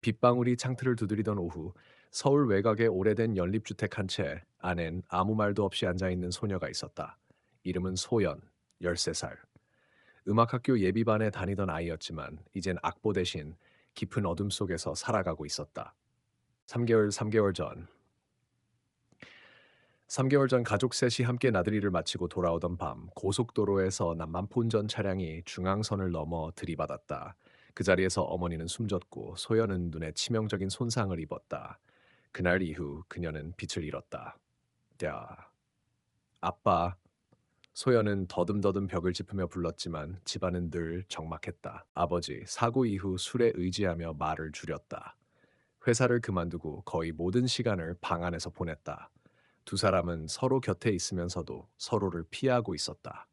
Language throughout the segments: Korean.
빗방울이 창틀을 두드리던 오후, 서울 외곽의 오래된 연립주택 한 채 안엔 아무 말도 없이 앉아있는 소녀가 있었다. 이름은 소연, 13살. 음악학교 예비반에 다니던 아이였지만 이젠 악보 대신 깊은 어둠 속에서 살아가고 있었다. 3개월 전, 3개월 전 가족 셋이 함께 나들이를 마치고 돌아오던 밤 고속도로에서 남만폰전 차량이 중앙선을 넘어 들이받았다. 그 자리에서 어머니는 숨졌고 소연은 눈에 치명적인 손상을 입었다. 그날 이후 그녀는 빛을 잃었다. 야, 아빠. 소연은 더듬더듬 벽을 짚으며 불렀지만 집안은 늘 적막했다. 아버지, 사고 이후 술에 의지하며 말을 줄였다. 회사를 그만두고 거의 모든 시간을 방 안에서 보냈다. 두 사람은 서로 곁에 있으면서도 서로를 피하고 있었다.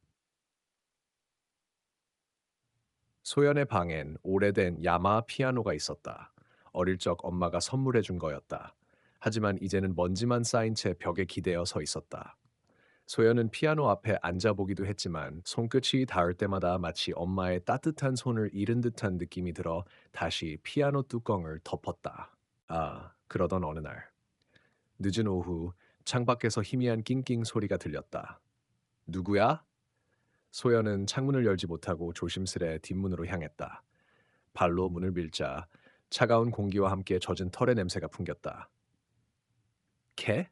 소연의 방엔 오래된 야마 피아노가 있었다. 어릴 적 엄마가 선물해 준 거였다. 하지만 이제는 먼지만 쌓인 채 벽에 기대어 서 있었다. 소연은 피아노 앞에 앉아보기도 했지만 손끝이 닿을 때마다 마치 엄마의 따뜻한 손을 잃은 듯한 느낌이 들어 다시 피아노 뚜껑을 덮었다. 그러던 어느 날, 늦은 오후 창밖에서 희미한 낑낑 소리가 들렸다. 누구야? 소연은 창문을 열지 못하고 조심스레 뒷문으로 향했다. 발로 문을 밀자 차가운 공기와 함께 젖은 털의 냄새가 풍겼다. 개?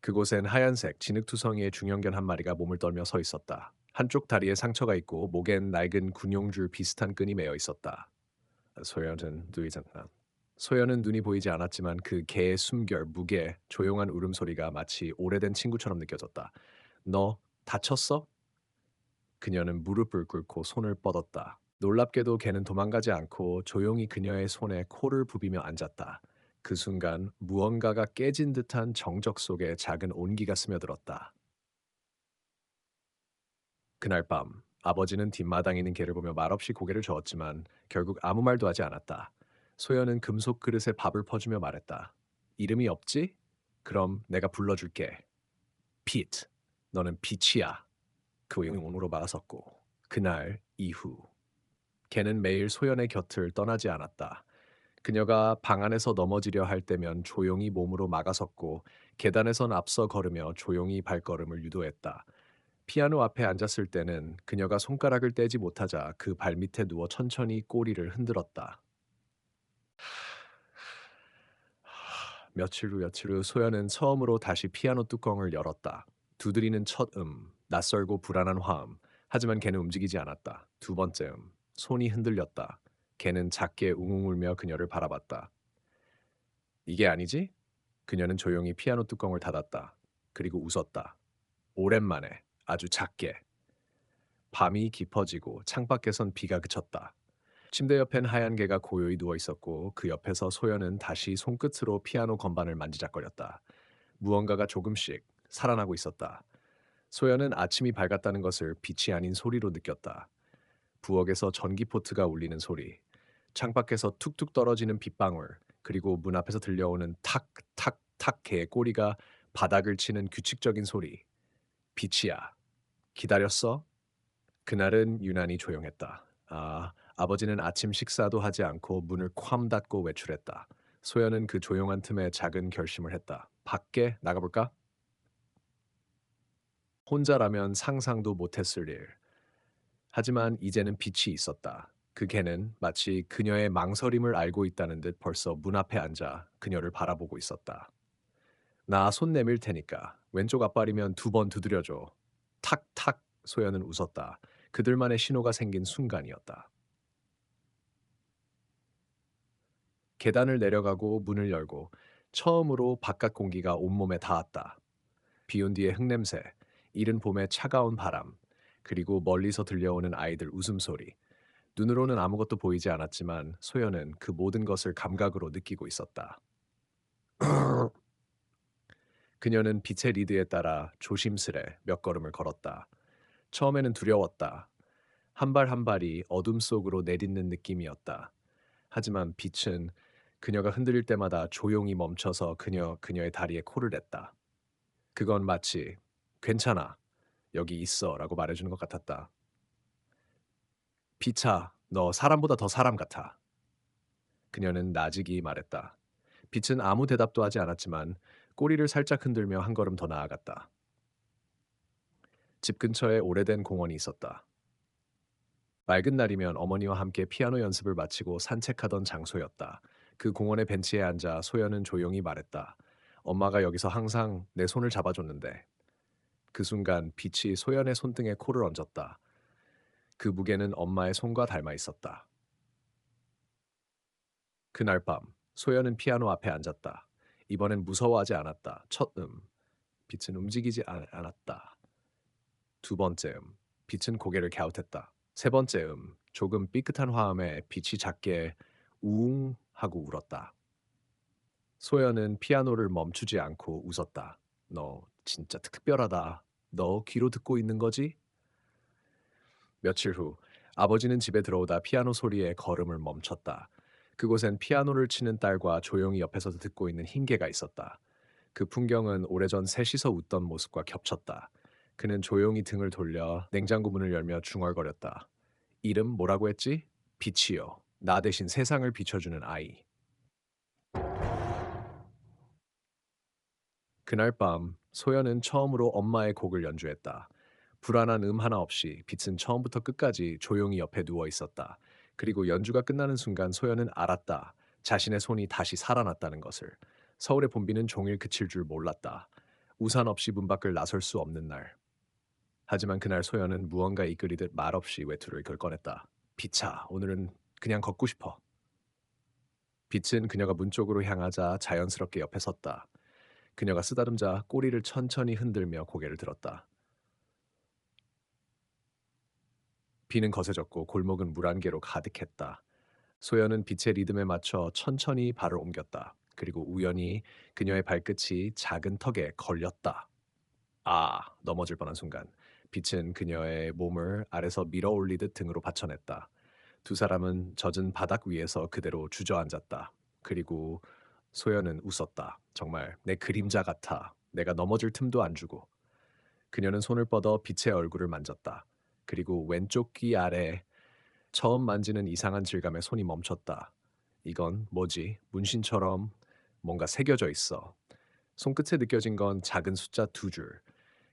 그곳엔 하얀색 진흙투성이의 중형견 한 마리가 몸을 떨며 서 있었다. 한쪽 다리에 상처가 있고 목엔 낡은 군용줄 비슷한 끈이 매어 있었다. 소연은 누이잖아. 소연은 눈이 보이지 않았지만 그 개의 숨결, 무게, 조용한 울음소리가 마치 오래된 친구처럼 느껴졌다. 너 다쳤어? 그녀는 무릎을 꿇고 손을 뻗었다. 놀랍게도 개는 도망가지 않고 조용히 그녀의 손에 코를 부비며 앉았다. 그 순간 무언가가 깨진 듯한 정적 속에 작은 온기가 스며들었다. 그날 밤 아버지는 뒷마당에 있는 개를 보며 말없이 고개를 저었지만 결국 아무 말도 하지 않았다. 소연은 금속 그릇에 밥을 퍼주며 말했다. 이름이 없지? 그럼 내가 불러줄게. 피트. 너는 빛이야. 그 영혼으로 막아섰고 그날 이후 걔는 매일 소연의 곁을 떠나지 않았다. 그녀가 방 안에서 넘어지려 할 때면 조용히 몸으로 막아섰고 계단에선 앞서 걸으며 조용히 발걸음을 유도했다. 피아노 앞에 앉았을 때는 그녀가 손가락을 떼지 못하자 그 발밑에 누워 천천히 꼬리를 흔들었다. 며칠 후 소연은 처음으로 다시 피아노 뚜껑을 열었다. 두드리는 첫 낯설고 불안한 화음. 하지만 걔는 움직이지 않았다. 두 번째 손이 흔들렸다. 걔는 작게 웅웅 울며 그녀를 바라봤다. 이게 아니지? 그녀는 조용히 피아노 뚜껑을 닫았다. 그리고 웃었다. 오랜만에, 아주 작게. 밤이 깊어지고 창밖에선 비가 그쳤다. 침대 옆엔 하얀 개가 고요히 누워 있었고 그 옆에서 소연은 다시 손끝으로 피아노 건반을 만지작거렸다. 무언가가 조금씩 살아나고 있었다. 소연은 아침이 밝았다는 것을 빛이 아닌 소리로 느꼈다. 부엌에서 전기포트가 울리는 소리, 창밖에서 툭툭 떨어지는 빗방울, 그리고 문 앞에서 들려오는 탁탁탁 개의 꼬리가 바닥을 치는 규칙적인 소리. 빛이야. 기다렸어? 그날은 유난히 조용했다. 아버지는 아침 식사도 하지 않고 문을 쾅 닫고 외출했다. 소연은 그 조용한 틈에 작은 결심을 했다. 밖에 나가볼까? 혼자라면 상상도 못했을 일. 하지만 이제는 빛이 있었다. 그 개는 마치 그녀의 망설임을 알고 있다는 듯 벌써 문 앞에 앉아 그녀를 바라보고 있었다. 나 손 내밀 테니까 왼쪽 앞발이면 두 번 두드려줘. 탁탁 소연은 웃었다. 그들만의 신호가 생긴 순간이었다. 계단을 내려가고 문을 열고 처음으로 바깥 공기가 온몸에 닿았다. 비온 뒤의 흙냄새, 이른 봄의 차가운 바람, 그리고 멀리서 들려오는 아이들 웃음소리. 눈으로는 아무것도 보이지 않았지만 소연은 그 모든 것을 감각으로 느끼고 있었다. 그녀는 빛의 리드에 따라 조심스레 몇 걸음을 걸었다. 처음에는 두려웠다. 한 발 한 발이 어둠 속으로 내딛는 느낌이었다. 하지만 빛은 그녀가 흔들릴 때마다 조용히 멈춰서 그녀의 다리에 코를 댔다. 그건 마치 괜찮아, 여기 있어라고 말해주는 것 같았다. 빛아, 너 사람보다 더 사람 같아. 그녀는 나직이 말했다. 빛은 아무 대답도 하지 않았지만 꼬리를 살짝 흔들며 한 걸음 더 나아갔다. 집 근처에 오래된 공원이 있었다. 맑은 날이면 어머니와 함께 피아노 연습을 마치고 산책하던 장소였다. 그 공원의 벤치에 앉아 소연은 조용히 말했다. 엄마가 여기서 항상 내 손을 잡아줬는데. 그 순간 빛이 소연의 손등에 코를 얹었다. 그 무게는 엄마의 손과 닮아 있었다. 그날 밤 소연은 피아노 앞에 앉았다. 이번엔 무서워하지 않았다. 첫 빛은 움직이지 않았다. 두 번째 빛은 고개를 갸웃했다. 세 번째 조금 삐끗한 화음에 빛이 작게 우웅 하고 울었다. 소연은 피아노를 멈추지 않고 웃었다. 너 진짜 특별하다. 너 귀로 듣고 있는 거지? 며칠 후 아버지는 집에 들어오다 피아노 소리에 걸음을 멈췄다. 그곳엔 피아노를 치는 딸과 조용히 옆에서 듣고 있는 흰개가 있었다. 그 풍경은 오래전 셋이서 웃던 모습과 겹쳤다. 그는 조용히 등을 돌려 냉장고 문을 열며 중얼거렸다. 이름 뭐라고 했지? 빛이요. 나 대신 세상을 비춰주는 아이. 그날 밤 소연은 처음으로 엄마의 곡을 연주했다. 불안한 하나 없이 빛은 처음부터 끝까지 조용히 옆에 누워 있었다. 그리고 연주가 끝나는 순간 소연은 알았다. 자신의 손이 다시 살아났다는 것을. 서울의 봄비는 종일 그칠 줄 몰랐다. 우산 없이 문 밖을 나설 수 없는 날. 하지만 그날 소연은 무언가 이끌이듯 말없이 외투를 꺼냈다. 빛아, 오늘은 그냥 걷고 싶어. 빛은 그녀가 문 쪽으로 향하자 자연스럽게 옆에 섰다. 그녀가 쓰다듬자 꼬리를 천천히 흔들며 고개를 들었다. 비는 거세졌고 골목은 물안개로 가득했다. 소연은 빛의 리듬에 맞춰 천천히 발을 옮겼다. 그리고 우연히 그녀의 발끝이 작은 턱에 걸렸다. 넘어질 뻔한 순간 빛은 그녀의 몸을 아래서 밀어 올리듯 등으로 받쳐냈다. 두 사람은 젖은 바닥 위에서 그대로 주저앉았다. 그리고 소연은 웃었다. 정말 내 그림자 같아. 내가 넘어질 틈도 안 주고. 그녀는 손을 뻗어 빛의 얼굴을 만졌다. 그리고 왼쪽 귀 아래 처음 만지는 이상한 질감에 손이 멈췄다. 이건 뭐지? 문신처럼 뭔가 새겨져 있어. 손끝에 느껴진 건 작은 숫자 두 줄.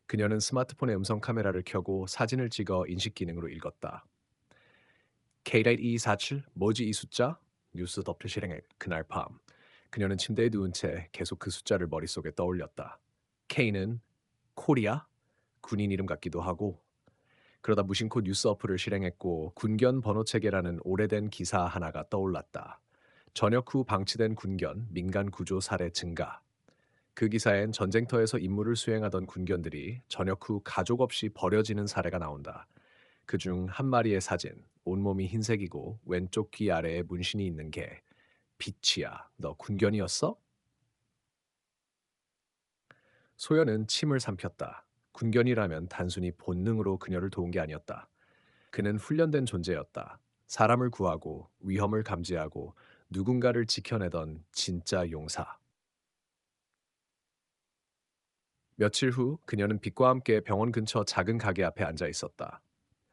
그녀는 스마트폰의 음성 카메라를 켜고 사진을 찍어 인식 기능으로 읽었다. K-247? 뭐지 이 숫자? 뉴스 덮여 실행해 그날 밤. 그녀는 침대에 누운 채 계속 그 숫자를 머릿속에 떠올렸다. K는 코리아? 군인 이름 같기도 하고. 그러다 무심코 뉴스 어플을 실행했고 군견 번호 체계라는 오래된 기사 하나가 떠올랐다. 전역 후 방치된 군견, 민간 구조 사례 증가. 그 기사엔 전쟁터에서 임무를 수행하던 군견들이 전역 후 가족 없이 버려지는 사례가 나온다. 그중 한 마리의 사진, 온몸이 흰색이고 왼쪽 귀 아래에 문신이 있는 개. 빛이야, 너 군견이었어? 소연은 침을 삼켰다. 군견이라면 단순히 본능으로 그녀를 도운 게 아니었다. 그는 훈련된 존재였다. 사람을 구하고 위험을 감지하고 누군가를 지켜내던 진짜 용사. 며칠 후 그녀는 빛과 함께 병원 근처 작은 가게 앞에 앉아 있었다.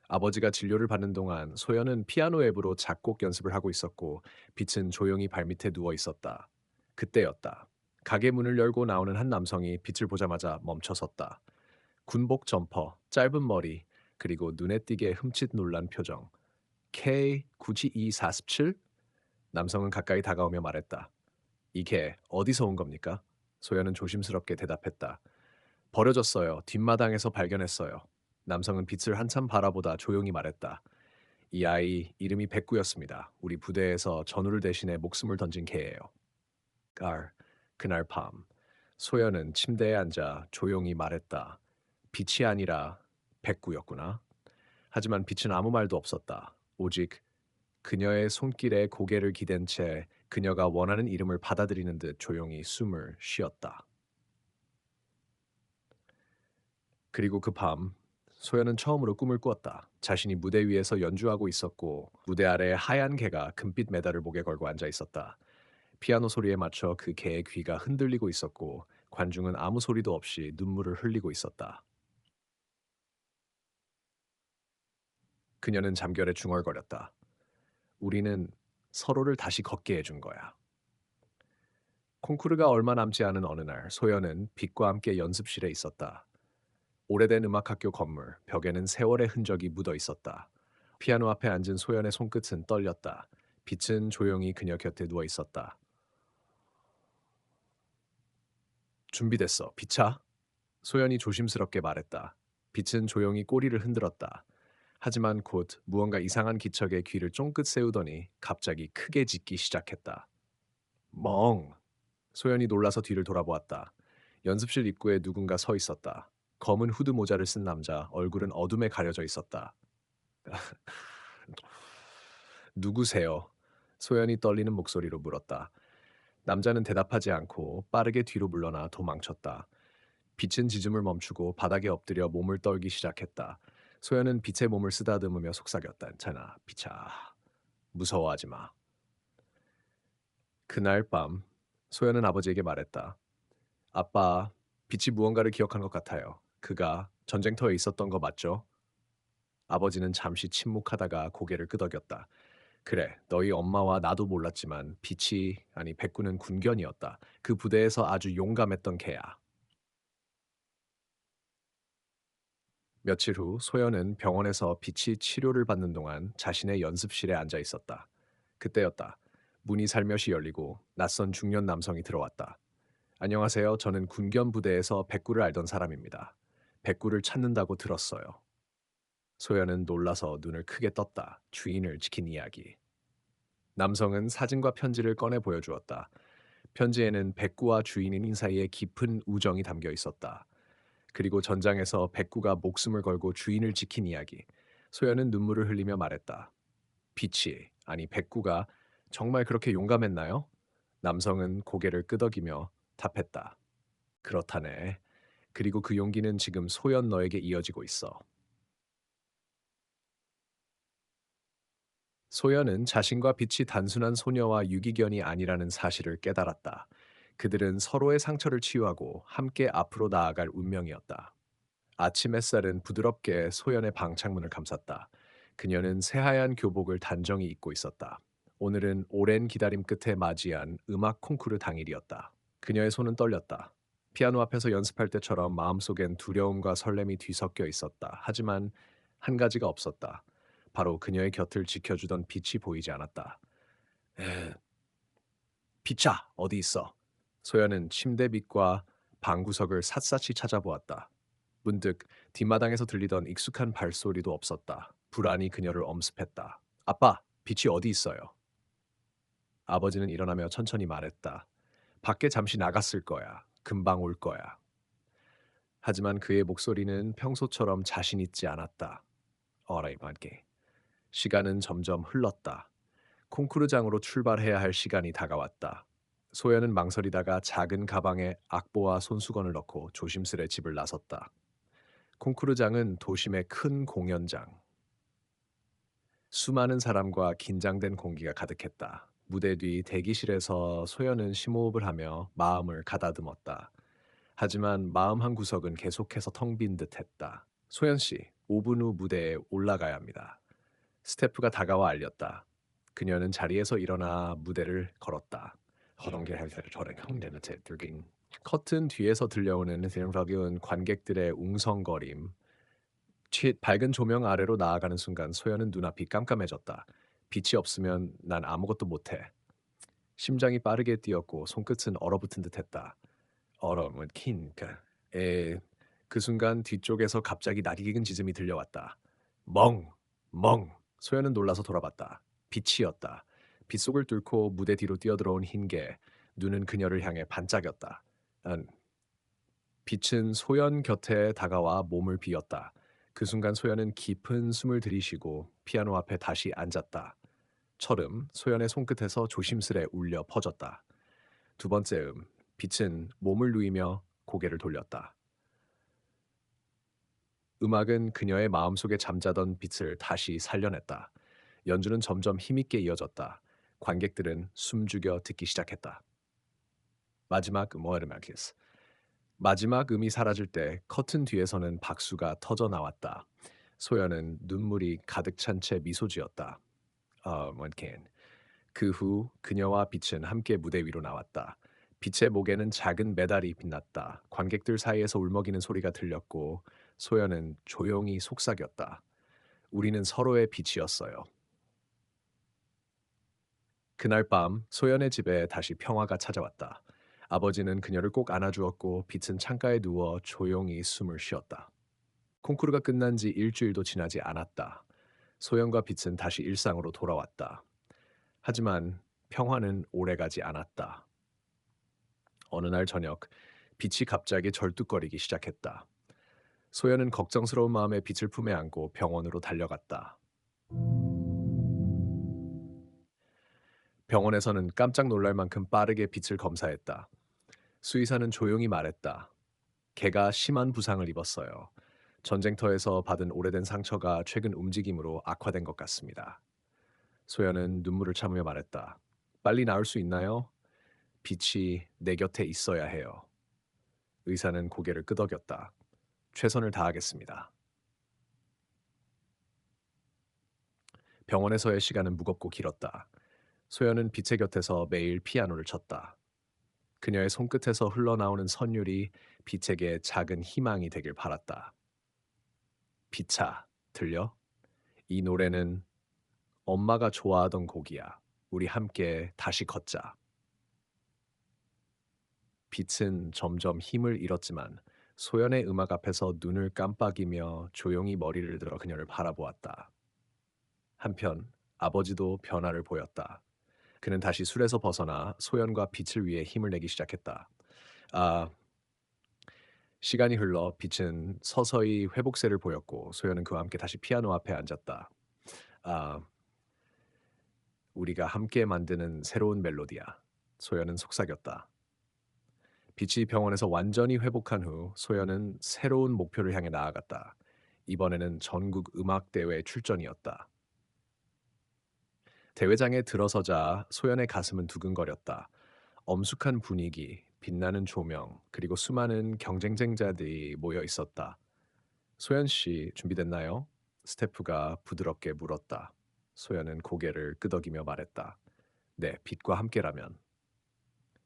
아버지가 진료를 받는 동안 소연은 피아노 앱으로 작곡 연습을 하고 있었고 빛은 조용히 발밑에 누워 있었다. 그때였다. 가게 문을 열고 나오는 한 남성이 빛을 보자마자 멈춰섰다. 군복 점퍼, 짧은 머리, 그리고 눈에 띄게 흠칫 놀란 표정. K92247? 남성은 가까이 다가오며 말했다. 이게 어디서 온 겁니까? 소연은 조심스럽게 대답했다. 버려졌어요. 뒷마당에서 발견했어요. 남성은 빛을 한참 바라보다 조용히 말했다. 이 아이 이름이 백구였습니다. 우리 부대에서 전우를 대신해 목숨을 던진 개예요. 그날 밤 소연은 침대에 앉아 조용히 말했다. 빛이 아니라 백구였구나. 하지만 빛은 아무 말도 없었다. 오직 그녀의 손길에 고개를 기댄 채 그녀가 원하는 이름을 받아들이는 듯 조용히 숨을 쉬었다. 그리고 그 밤 소연은 처음으로 꿈을 꾸었다. 자신이 무대 위에서 연주하고 있었고 무대 아래 하얀 개가 금빛 메달을 목에 걸고 앉아 있었다. 피아노 소리에 맞춰 그 개의 귀가 흔들리고 있었고 관중은 아무 소리도 없이 눈물을 흘리고 있었다. 그녀는 잠결에 중얼거렸다. 우리는 서로를 다시 걷게 해준 거야. 콩쿠르가 얼마 남지 않은 어느 날 소연은 빛과 함께 연습실에 있었다. 오래된 음악학교 건물, 벽에는 세월의 흔적이 묻어 있었다. 피아노 앞에 앉은 소연의 손끝은 떨렸다. 빛은 조용히 그녀 곁에 누워 있었다. 준비됐어, 빛아? 소연이 조심스럽게 말했다. 빛은 조용히 꼬리를 흔들었다. 하지만 곧 무언가 이상한 기척에 귀를 쫑긋 세우더니 갑자기 크게 짖기 시작했다. 멍! 소연이 놀라서 뒤를 돌아보았다. 연습실 입구에 누군가 서 있었다. 검은 후드 모자를 쓴 남자, 얼굴은 어둠에 가려져 있었다. 누구세요? 소연이 떨리는 목소리로 물었다. 남자는 대답하지 않고 빠르게 뒤로 물러나 도망쳤다. 빛은 짖음을 멈추고 바닥에 엎드려 몸을 떨기 시작했다. 소연은 빛의 몸을 쓰다듬으며 속삭였다. 괜찮아, 빛아. 무서워하지 마. 그날 밤 소연은 아버지에게 말했다. 아빠, 빛이 무언가를 기억한 것 같아요. 그가 전쟁터에 있었던 거 맞죠? 아버지는 잠시 침묵하다가 고개를 끄덕였다. 그래, 너희 엄마와 나도 몰랐지만 빛이, 아니 백구는 군견이었다. 그 부대에서 아주 용감했던 개야. 며칠 후 소연은 병원에서 빛이 치료를 받는 동안 자신의 연습실에 앉아 있었다. 그때였다. 문이 살며시 열리고 낯선 중년 남성이 들어왔다. 안녕하세요. 저는 군견 부대에서 백구를 알던 사람입니다. 백구를 찾는다고 들었어요. 소연은 놀라서 눈을 크게 떴다. 주인을 지킨 이야기. 남성은 사진과 편지를 꺼내 보여주었다. 편지에는 백구와 주인인 사이에 깊은 우정이 담겨 있었다. 그리고 전장에서 백구가 목숨을 걸고 주인을 지킨 이야기. 소연은 눈물을 흘리며 말했다. 빛이, 아니 백구가 정말 그렇게 용감했나요? 남성은 고개를 끄덕이며 답했다. 그렇다네. 그리고 그 용기는 지금 소연 너에게 이어지고 있어. 소연은 자신과 빛이 단순한 소녀와 유기견이 아니라는 사실을 깨달았다. 그들은 서로의 상처를 치유하고 함께 앞으로 나아갈 운명이었다. 아침 햇살은 부드럽게 소연의 방창문을 감쌌다. 그녀는 새하얀 교복을 단정히 입고 있었다. 오늘은 오랜 기다림 끝에 맞이한 음악 콩쿠르 당일이었다. 그녀의 손은 떨렸다. 피아노 앞에서 연습할 때처럼 마음속엔 두려움과 설렘이 뒤섞여 있었다. 하지만 한 가지가 없었다. 바로 그녀의 곁을 지켜주던 빛이 보이지 않았다. 에, 빛아, 어디 있어? 소연은 침대 밑과 방구석을 샅샅이 찾아보았다. 문득 뒷마당에서 들리던 익숙한 발소리도 없었다. 불안이 그녀를 엄습했다. 아빠, 빛이 어디 있어요? 아버지는 일어나며 천천히 말했다. 밖에 잠시 나갔을 거야. 금방 올 거야. 하지만 그의 목소리는 평소처럼 자신 있지 않았다. 어라이만게. 시간은 점점 흘렀다. 콩쿠르장으로 출발해야 할 시간이 다가왔다. 소연은 망설이다가 작은 가방에 악보와 손수건을 넣고 조심스레 집을 나섰다. 콩쿠르장은 도심의 큰 공연장. 수많은 사람과 긴장된 공기가 가득했다. 무대 뒤 대기실에서 소연은 심호흡을 하며 마음을 가다듬었다. 하지만 마음 한 구석은 계속해서 텅 빈 듯했다. 소연 씨, 5분 후 무대에 올라가야 합니다. 스태프가 다가와 알렸다. 그녀는 자리에서 일어나 무대를 걸었다. 커튼 뒤에서 들려오는 세련되은 관객들의 웅성거림. 밝은 조명 아래로 나아가는 순간 소연은 눈앞이 깜깜해졌다. 빛이 없으면 난 아무것도 못해. 심장이 빠르게 뛰었고 손끝은 얼어붙은 듯했다. 얼음은 킨가. 에, 그 순간 뒤쪽에서 갑자기 낯익은 짖음이 들려왔다. 멍! 멍! 소연은 놀라서 돌아봤다. 빛이었다. 빗속을 뚫고 무대 뒤로 뛰어들어온 흰개. 눈은 그녀를 향해 반짝였다. 난 빛은 소연 곁에 다가와 몸을 비었다. 그 순간 소연은 깊은 숨을 들이쉬고 피아노 앞에 다시 앉았다. 철음, 소연의 손끝에서 조심스레 울려 퍼졌다. 두 번째 빛은 몸을 누이며 고개를 돌렸다. 음악은 그녀의 마음속에 잠자던 빛을 다시 살려냈다. 연주는 점점 힘있게 이어졌다. 관객들은 숨죽여 듣기 시작했다. 마지막 모에르마키스. 마지막 음이 사라질 때 커튼 뒤에서는 박수가 터져 나왔다. 소연은 눈물이 가득 찬 채 미소 지었다. 원캔. 그 후 그녀와 빛은 함께 무대 위로 나왔다. 빛의 목에는 작은 메달이 빛났다. 관객들 사이에서 울먹이는 소리가 들렸고 소연은 조용히 속삭였다. 우리는 서로의 빛이었어요. 그날 밤 소연의 집에 다시 평화가 찾아왔다. 아버지는 그녀를 꼭 안아주었고 빛은 창가에 누워 조용히 숨을 쉬었다. 콩쿠르가 끝난 지 일주일도 지나지 않았다. 소연과 빛은 다시 일상으로 돌아왔다. 하지만 평화는 오래가지 않았다. 어느 날 저녁, 빛이 갑자기 절뚝거리기 시작했다. 소연은 걱정스러운 마음에 빛을 품에 안고 병원으로 달려갔다. 병원에서는 깜짝 놀랄 만큼 빠르게 빛을 검사했다. 수의사는 조용히 말했다. 걔가 심한 부상을 입었어요. 전쟁터에서 받은 오래된 상처가 최근 움직임으로 악화된 것 같습니다. 소연은 눈물을 참으며 말했다. 빨리 나을 수 있나요? 빛이 내 곁에 있어야 해요. 의사는 고개를 끄덕였다. 최선을 다하겠습니다. 병원에서의 시간은 무겁고 길었다. 소연은 빛의 곁에서 매일 피아노를 쳤다. 그녀의 손끝에서 흘러나오는 선율이 빛에게 작은 희망이 되길 바랐다. 빛아, 들려? 이 노래는 엄마가 좋아하던 곡이야. 우리 함께 다시 걷자. 빛은 점점 힘을 잃었지만 소연의 음악 앞에서 눈을 깜빡이며 조용히 머리를 들어 그녀를 바라보았다. 한편 아버지도 변화를 보였다. 그는 다시 술에서 벗어나 소연과 빛을 위해 힘을 내기 시작했다. 아, 시간이 흘러 빛은 서서히 회복세를 보였고 소연은 그와 함께 다시 피아노 앞에 앉았다. 아, 우리가 함께 만드는 새로운 멜로디야. 소연은 속삭였다. 빛이 병원에서 완전히 회복한 후 소연은 새로운 목표를 향해 나아갔다. 이번에는 전국 음악 대회 출전이었다. 대회장에 들어서자 소연의 가슴은 두근거렸다. 엄숙한 분위기, 빛나는 조명, 그리고 수많은 경쟁자들이 모여 있었다. 소연 씨, 준비됐나요? 스태프가 부드럽게 물었다. 소연은 고개를 끄덕이며 말했다. 네, 빛과 함께라면.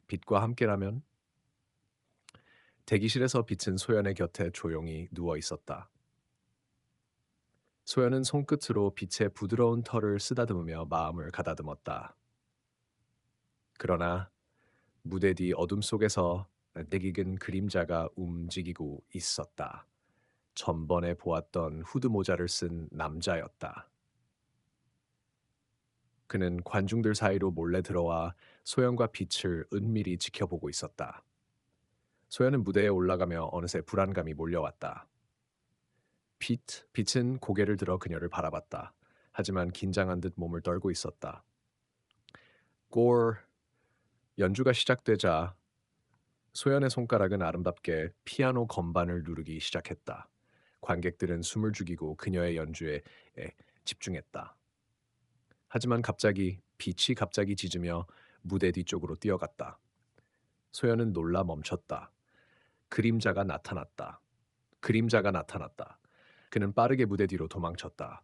빛과 함께라면? 대기실에서 빛은 소연의 곁에 조용히 누워 있었다. 소연은 손끝으로 빛의 부드러운 털을 쓰다듬으며 마음을 가다듬었다. 그러나 무대 뒤 어둠 속에서 낯익은 그림자가 움직이고 있었다. 전번에 보았던 후드 모자를 쓴 남자였다. 그는 관중들 사이로 몰래 들어와 소연과 빛을 은밀히 지켜보고 있었다. 소연은 무대에 올라가며 어느새 불안감이 몰려왔다. 빛은 고개를 들어 그녀를 바라봤다. 하지만 긴장한 듯 몸을 떨고 있었다. 골, 연주가 시작되자 소연의 손가락은 아름답게 피아노 건반을 누르기 시작했다. 관객들은 숨을 죽이고 그녀의 연주에 집중했다. 하지만 갑자기 빛이 갑자기 짖으며 무대 뒤쪽으로 뛰어갔다. 소연은 놀라 멈췄다. 그림자가 나타났다. 그림자가 나타났다. 그는 빠르게 무대 뒤로 도망쳤다.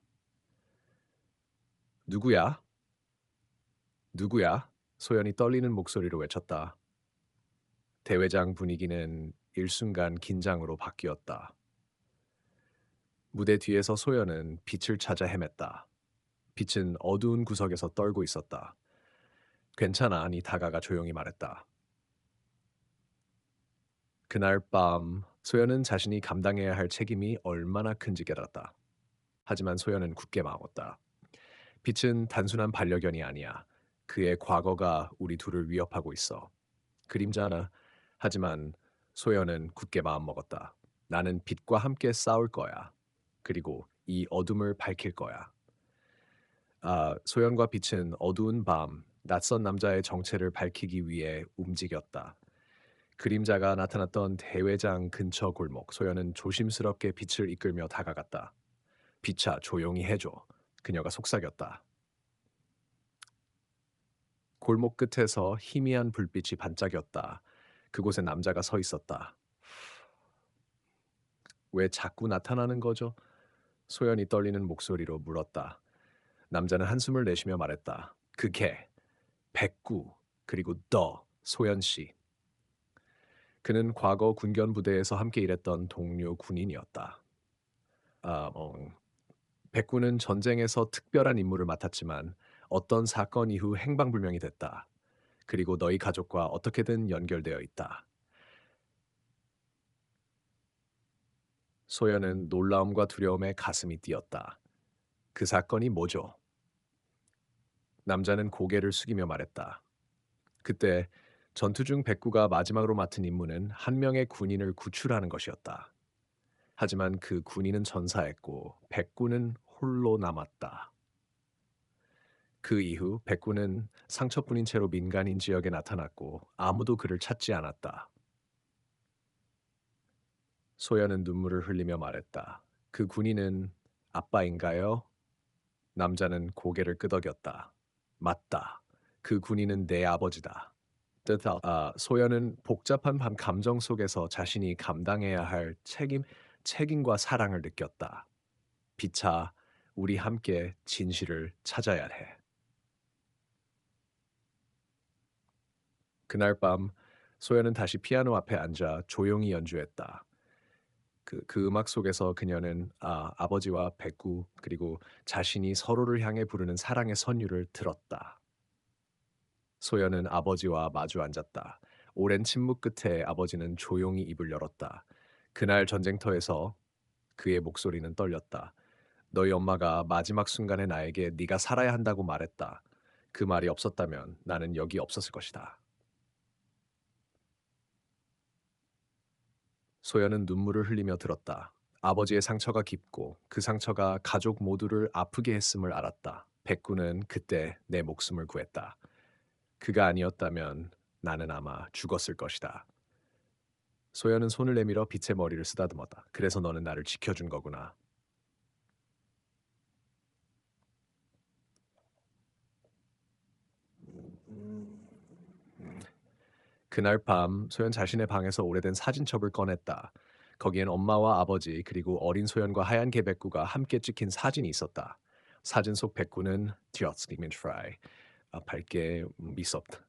누구야? 누구야? 소연이 떨리는 목소리로 외쳤다. 대회장 분위기는 일순간 긴장으로 바뀌었다. 무대 뒤에서 소연은 빛을 찾아 헤맸다. 빛은 어두운 구석에서 떨고 있었다. 괜찮아, 니 다가가 조용히 말했다. 그날 밤 소연은 자신이 감당해야 할 책임이 얼마나 큰지 깨달았다. 하지만 소연은 굳게 마음었다. 빛은 단순한 반려견이 아니야. 그의 과거가 우리 둘을 위협하고 있어. 그림자나 하지만 소연은 굳게 마음먹었다. 나는 빛과 함께 싸울 거야. 그리고 이 어둠을 밝힐 거야. 소연과 빛은 어두운 밤, 낯선 남자의 정체를 밝히기 위해 움직였다. 그림자가 나타났던 대회장 근처 골목, 소연은 조심스럽게 빛을 이끌며 다가갔다. 빛아, 조용히 해줘. 그녀가 속삭였다. 골목 끝에서 희미한 불빛이 반짝였다. 그곳에 남자가 서 있었다. 왜 자꾸 나타나는 거죠? 소연이 떨리는 목소리로 물었다. 남자는 한숨을 내쉬며 말했다. 그 개. 백구, 그리고 더 소연 씨. 그는 과거 군견 부대에서 함께 일했던 동료 군인이었다. 아, 백구는 전쟁에서 특별한 임무를 맡았지만 어떤 사건 이후 행방불명이 됐다. 그리고 너희 가족과 어떻게든 연결되어 있다. 소연은 놀라움과 두려움에 가슴이 뛰었다. 그 사건이 뭐죠? 남자는 고개를 숙이며 말했다. 그때 전투 중 백구가 마지막으로 맡은 임무는 한 명의 군인을 구출하는 것이었다. 하지만 그 군인은 전사했고 백구는 홀로 남았다. 그 이후 백구는 상처뿐인 채로 민간인 지역에 나타났고 아무도 그를 찾지 않았다. 소연은 눈물을 흘리며 말했다. 그 군인은 아빠인가요? 남자는 고개를 끄덕였다. 맞다. 그 군인은 내 아버지다. 소연은 복잡한 감정 속에서 자신이 감당해야 할 책임과 사랑을 느꼈다. 비차, 우리 함께 진실을 찾아야 해. 그날 밤 소연은 다시 피아노 앞에 앉아 조용히 연주했다. 그 음악 속에서 그녀는 아버지와 백구 그리고 자신이 서로를 향해 부르는 사랑의 선율을 들었다. 소연은 아버지와 마주 앉았다. 오랜 침묵 끝에 아버지는 조용히 입을 열었다. 그날 전쟁터에서 그의 목소리는 떨렸다. 너희 엄마가 마지막 순간에 나에게 네가 살아야 한다고 말했다. 그 말이 없었다면 나는 여기 없었을 것이다. 소연은 눈물을 흘리며 들었다. 아버지의 상처가 깊고 그 상처가 가족 모두를 아프게 했음을 알았다. 백구는 그때 내 목숨을 구했다. 그가 아니었다면 나는 아마 죽었을 것이다. 소연은 손을 내밀어 빛의 머리를 쓰다듬었다. 그래서 너는 나를 지켜준 거구나. 그날 밤 소연 자신의 방에서 오래된 사진첩을 꺼냈다. 거기엔 엄마와 아버지 그리고 어린 소연과 하얀 개백구가 함께 찍힌 사진이 있었다. 사진 속 백구는 뒤어스기민 트라이 밝게 미소다.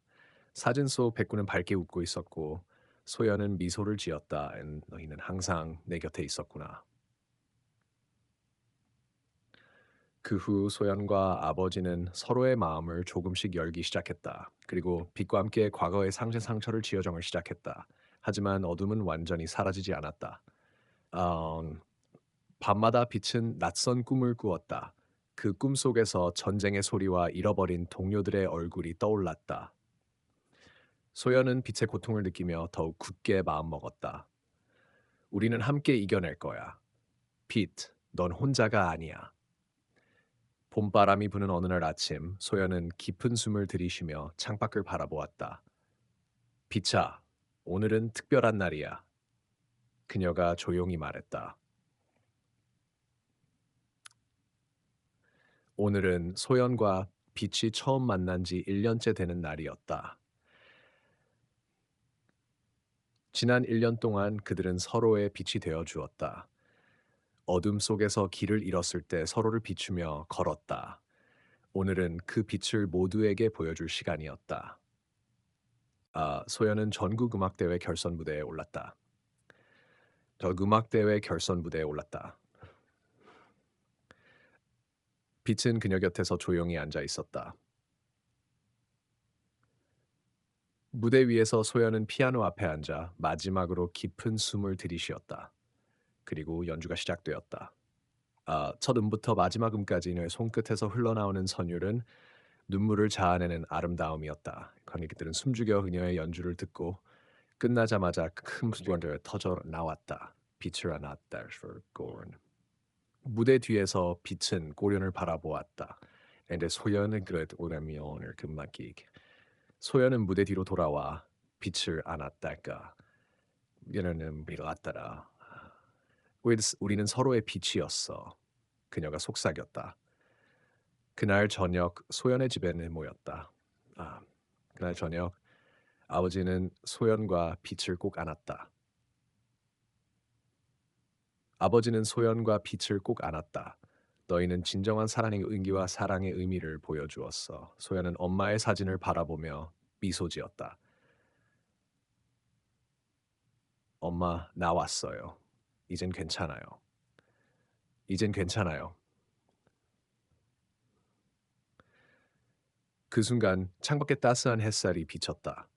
사진 속 백구는 밝게 웃고 있었고 소연은 미소를 지었다. 너희는 항상 내 곁에 있었구나. 그 후 소연과 아버지는 서로의 마음을 조금씩 열기 시작했다. 그리고 빛과 함께 과거의 상처를 지어정을 시작했다. 하지만 어둠은 완전히 사라지지 않았다. 어, 밤마다 빛은 낯선 꿈을 꾸었다. 그 꿈 속에서 전쟁의 소리와 잃어버린 동료들의 얼굴이 떠올랐다. 소연은 빛의 고통을 느끼며 더욱 굳게 마음먹었다. 우리는 함께 이겨낼 거야. 빛, 넌 혼자가 아니야. 봄바람이 부는 어느 날 아침, 소연은 깊은 숨을 들이쉬며 창밖을 바라보았다. 빛아, 오늘은 특별한 날이야. 그녀가 조용히 말했다. 오늘은 소연과 빛이 처음 만난 지 1년째 되는 날이었다. 지난 1년 동안 그들은 서로의 빛이 되어 주었다. 어둠 속에서 길을 잃었을 때 서로를 비추며 걸었다. 오늘은 그 빛을 모두에게 보여줄 시간이었다. 소연은 전국 음악대회 결선 무대에 올랐다. 전 음악대회 결선 무대에 올랐다. 빛은 그녀 곁에서 조용히 앉아 있었다. 무대 위에서 소연은 피아노 앞에 앉아 마지막으로 깊은 숨을 들이쉬었다. 그리고 연주가 시작되었다. 첫 음부터 마지막 음까지 그녀의 손끝에서 흘러나오는 선율은 눈물을 자아내는 아름다움이었다. 관객들은 숨죽여 그녀의 연주를 듣고 끝나자마자 큰 소리가 터져 나왔다. 빛을 안았다. 고른. 무대 뒤에서 빛은 고련을 바라보았다. 근데 소연은 그래도 오래면을 금막이 소연은 무대 뒤로 돌아와 빛을 안았달까. 얘는 밀었더라. 우리는 서로의 빛이었어. 그녀가 속삭였다. 그날 저녁 소연의 집에는 모였다. 아, 그날 저녁 아버지는 소연과 빛을 꼭 안았다. 아버지는 소연과 빛을 꼭 안았다. 너희는 진정한 사랑의 의미와 사랑의 의미를 보여주었어. 소연은 엄마의 사진을 바라보며 미소 지었다. 엄마, 나 왔어요. 이젠 괜찮아요. 이젠 괜찮아요. 그 순간 창밖에 따스한 햇살이 비쳤다.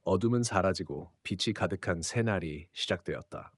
어둠은 사라지고 빛이 가득한 새날이 시작되었다.